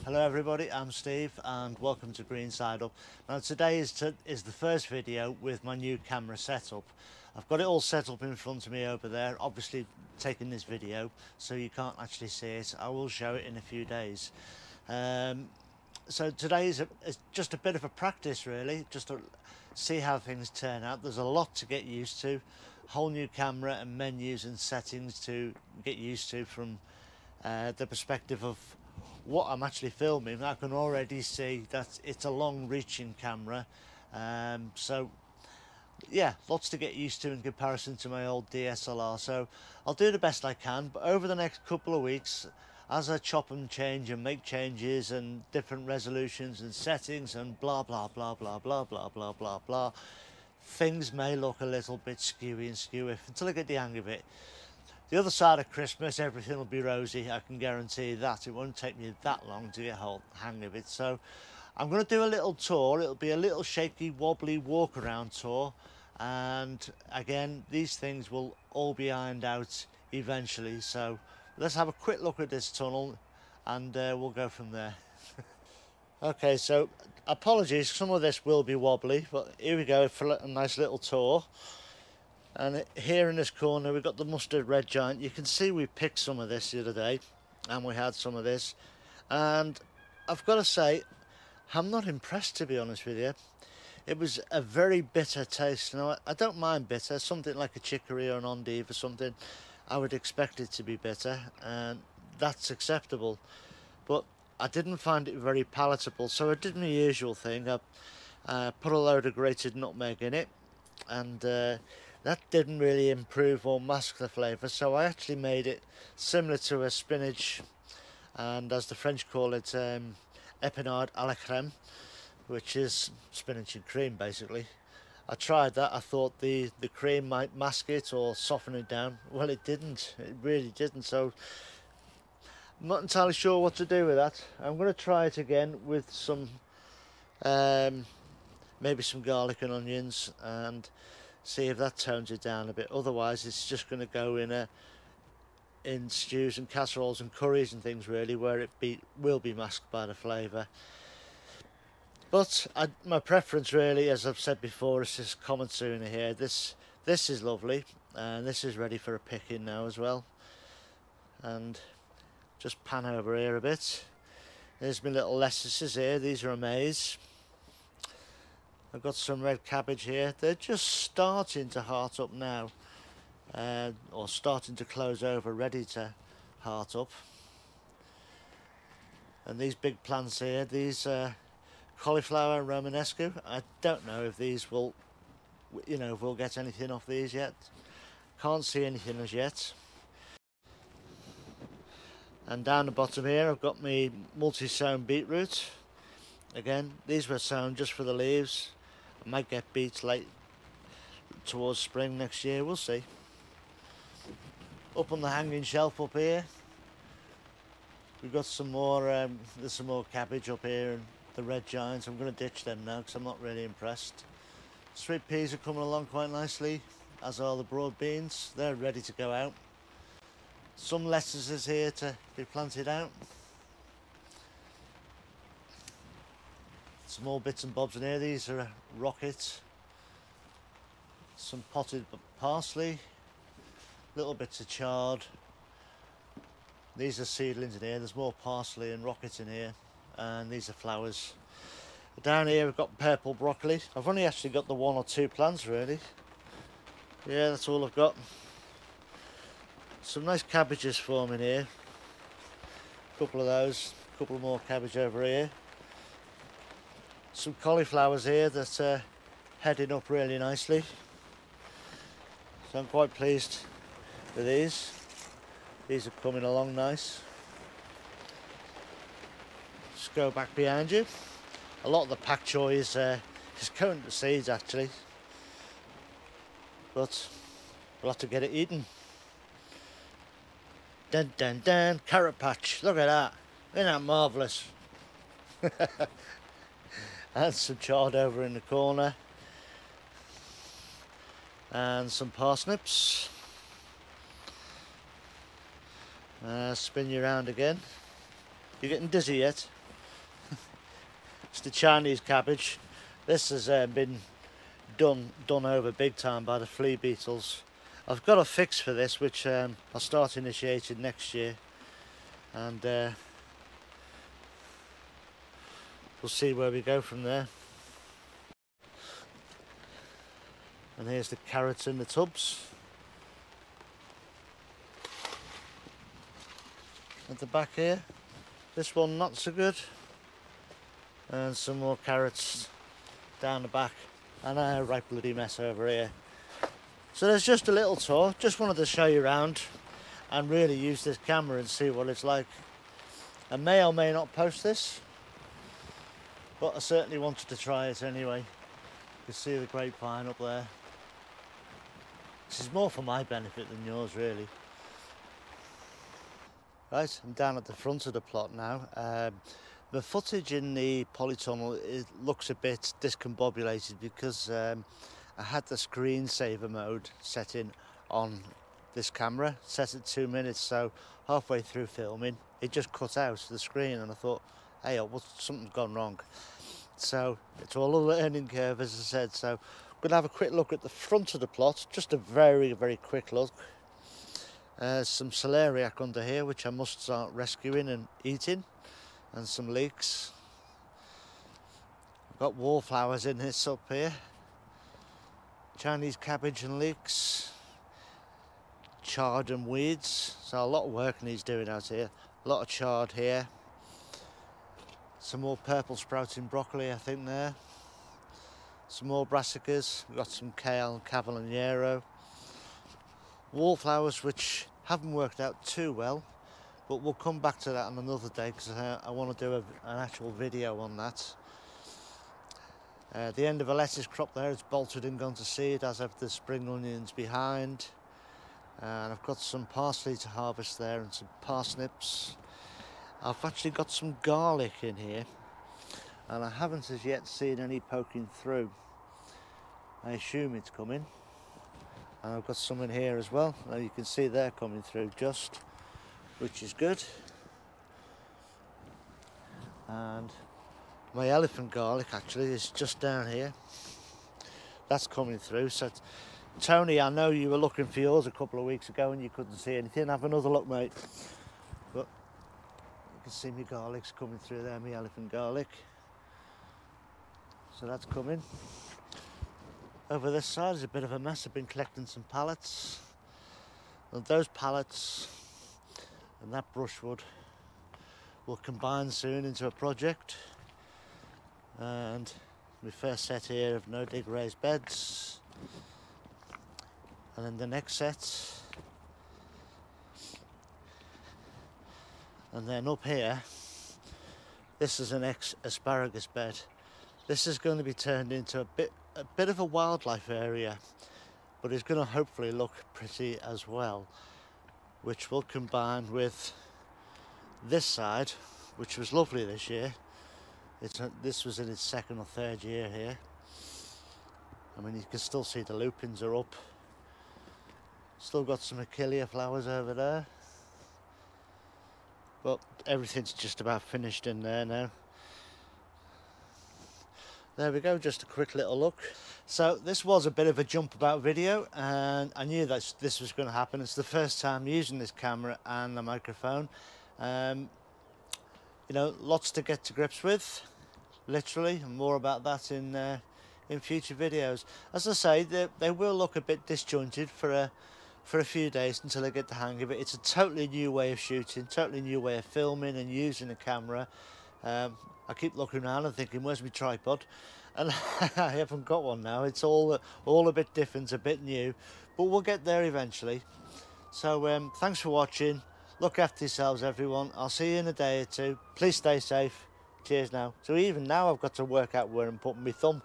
Hello everybody, I'm Steve and welcome to Green Side Up. Now today is the first video with my new camera setup. I've got it all set up in front of me over there, obviously taking this video so you can't actually see it. I will show it in a few days. So today is just a bit of a practice really, just to see how things turn out. There's a lot to get used to, whole new camera and menus and settings to get used to from the perspective of what I'm actually filming. I can already see that it's a long reaching camera, so yeah, lots to get used to in comparison to my old DSLR, so I'll do the best I can. But over the next couple of weeks, as I chop and change and make changes and different resolutions and settings and blah blah blah blah blah blah blah blah blah, things may look a little bit skewy and skewy until I get the hang of it. The other side of Christmas, everything will be rosy. I can guarantee that. It won't take me that long to get a hang of it. So I'm going to do a little tour. It'll be a little shaky, wobbly walk around tour. And again, these things will all be ironed out eventually. So let's have a quick look at this tunnel and we'll go from there. Okay, so apologies, some of this will be wobbly, but here we go for a nice little tour. And here in this corner we've got the mustard red giant. You can see we picked some of this the other day and we had some of this, and I've got to say I'm not impressed, to be honest with you. It was a very bitter taste. Now I don't mind bitter, something like a chicory or an endive or something, I would expect it to be bitter and that's acceptable, but I didn't find it very palatable. So I did my usual thing. I put a load of grated nutmeg in it, and that didn't really improve or mask the flavour, so I actually made it similar to a spinach, and as the French call it, épinards à la crème, which is spinach and cream basically. I tried that. I thought the cream might mask it or soften it down. Well, it didn't. It really didn't. So I'm not entirely sure what to do with that. I'm going to try it again with some maybe some garlic and onions and see if that tones it down a bit. Otherwise it's just going to go in stews and casseroles and curries and things really, where it will be masked by the flavour. But my preference really, as I've said before, is this common tuna here. This is lovely, and this is ready for a picking now as well. And just pan over here a bit. There's my little lettuces here. These are a maize. I've got some red cabbage here. They're just starting to heart up now, or starting to close over, ready to heart up. And these big plants here, these cauliflower romanesco, I don't know if these will, if we'll get anything off these yet. Can't see anything as yet. And down the bottom here I've got my multi-sown beetroot. Again, these were sown just for the leaves. I might get beets late towards spring next year, we'll see. Up on the hanging shelf up here we've got some more, there's some more cabbage up here, and the red giants. I'm going to ditch them now because I'm not really impressed. Sweet peas are coming along quite nicely, as are the broad beans. They're ready to go out. Some lettuces here to be planted out. Some more bits and bobs in here. These are rockets. Some potted parsley. Little bits of chard. These are seedlings in here. There's more parsley and rockets in here. And these are flowers. Down here we've got purple broccoli. I've only actually got the 1 or 2 plants really. Yeah, that's all I've got. Some nice cabbages forming here. A couple of those. A couple more cabbage over here. Some cauliflowers here that are heading up really nicely. So I'm quite pleased with these. These are coming along nice. Just go back behind you. A lot of the pak choy is going to seeds actually, but we'll have to get it eaten. Dun dun dun, carrot patch, look at that, isn't that marvellous? And some chard over in the corner, and some parsnips. Spin you around again. You getting dizzy yet? It's the Chinese cabbage. This has been done over big time by the flea beetles. I've got a fix for this, which I'll start initiating next year, and we'll see where we go from there. And here's the carrots in the tubs. At the back here, this one not so good, and some more carrots down the back, and a right bloody mess over here. So there's just a little tour. Just wanted to show you around and really use this camera and see what it's like. I may or may not post this, but I certainly wanted to try it anyway. You can see the grapevine up there. This is more for my benefit than yours, really. Right, I'm down at the front of the plot now. The footage in the polytunnel, it looks a bit discombobulated because I had the screensaver mode set in on this camera, set at 2 minutes, so halfway through filming it just cut out the screen, and I thought, hey, something's gone wrong. So it's all a learning curve, as I said. So I'm going to have a quick look at the front of the plot, just a very, very quick look. Some celeriac under here, which I must start rescuing and eating, and some leeks. I've got wallflowers in this up here. Chinese cabbage and leeks, chard and weeds. So a lot of work needs doing out here. A lot of chard here. Some more purple sprouting broccoli, I think, there. Some more brassicas. We've got some kale and cavalliniero. Wallflowers, which haven't worked out too well, but we'll come back to that on another day because I want to do an actual video on that. The end of a lettuce crop there, it's bolted and gone to seed, as have the spring onions behind. And I've got some parsley to harvest there and some parsnips. I've actually got some garlic in here, and I haven't as yet seen any poking through. I assume it's coming. And I've got some in here as well. Now you can see they're coming through just, which is good. And my elephant garlic actually is just down here. That's coming through. So Tony, I know you were looking for yours a couple of weeks ago and you couldn't see anything. Have another look, mate. But you can see my garlic's coming through there, my elephant garlic. So that's coming. Over this side is a bit of a mess. I've been collecting some pallets. And those pallets and that brushwood will combine soon into a project. And my first set here of no dig raised beds. And then the next set. And then up here, this is an asparagus bed. This is going to be turned into a bit of a wildlife area, but it's going to hopefully look pretty as well, which will combine with this side, which was lovely this year. This was in its second or third year here. I mean, you can still see the lupins are up. Still got some achillea flowers over there, but everything's just about finished in there now. There we go, just a quick little look. So this was a bit of a jump about video, and I knew that this was going to happen. It's the first time using this camera and the microphone. You know, lots to get to grips with, literally, and more about that in future videos. As I say, they will look a bit disjointed for a few days until I get the hang of it. It's a totally new way of shooting, totally new way of filming and using a camera. I keep looking around and thinking, where's my tripod? And I haven't got one now. It's all a bit different, a bit new, but we'll get there eventually. So thanks for watching. Look after yourselves, everyone. I'll see you in a day or two. Please stay safe. Cheers now. So even now I've got to work out where I'm putting my thumb.